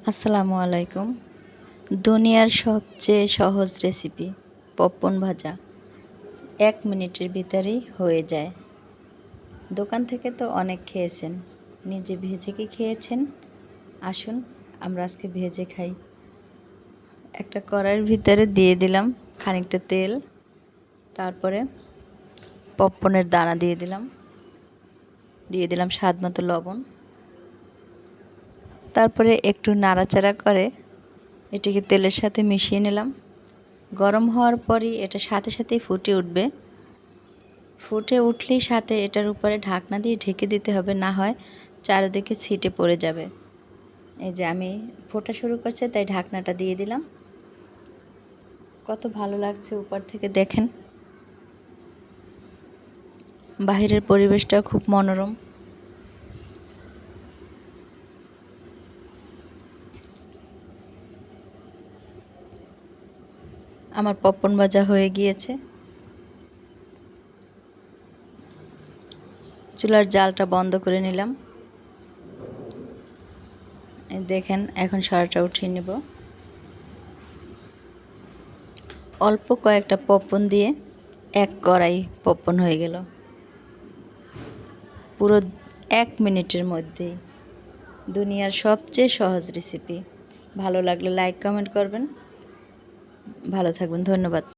আসসালামু আলাইকুম। দুনিয়ার সবচেয়ে সহজ রেসিপি পপকর্ন ভাজা 1 মিনিটের ভিতরেই হয়ে যায়। দোকান থেকে তো অনেক খেয়েছেন, নিজে ভেজে কি খেয়েছেন? আসুন আমরা আজকে ভেজে খাই। একটা কড়াইয়ের ভিতরে দিয়ে দিলাম খানিকটা তেল, তারপরে পপকর্নের দানা দিয়ে দিলাম স্বাদ মতো লবণ। তারপরে একটু নাড়াচাড়া করে এটিকে তেলের সাথে মিশিয়ে নিলাম। গরম হওয়ার পরই এটা সাথে সাথেই ফুটে উঠবে। ফুটে উঠলেই সাথে এটার উপরে ঢাকনা দিয়ে ঢেকে দিতে হবে, না হয় চারিদিকে ছিটে পড়ে যাবে। এই যে আমি ফোটা শুরু করছে তাই ঢাকনাটা দিয়ে দিলাম। কত ভালো লাগছে উপর থেকে দেখেন, বাহিরের পরিবেশটাও খুব মনোরম। আমার পপকর্ন ভাজা হয়ে গিয়েছে। চুলার জালটা বন্ধ করে নিলাম। দেখেন এখন সরাটা উঠিয়ে নেব। অল্প কয়েকটা পপকর্ন দিয়ে 1 কড়াই পপকর্ন হয়ে গেল পুরো 1 মিনিটের মধ্যেই। দুনিয়ার সবচেয়ে সহজ রেসিপি। ভালো লাগলে লাইক কমেন্ট করবেন। ভালো থাকবেন, ধন্যবাদ।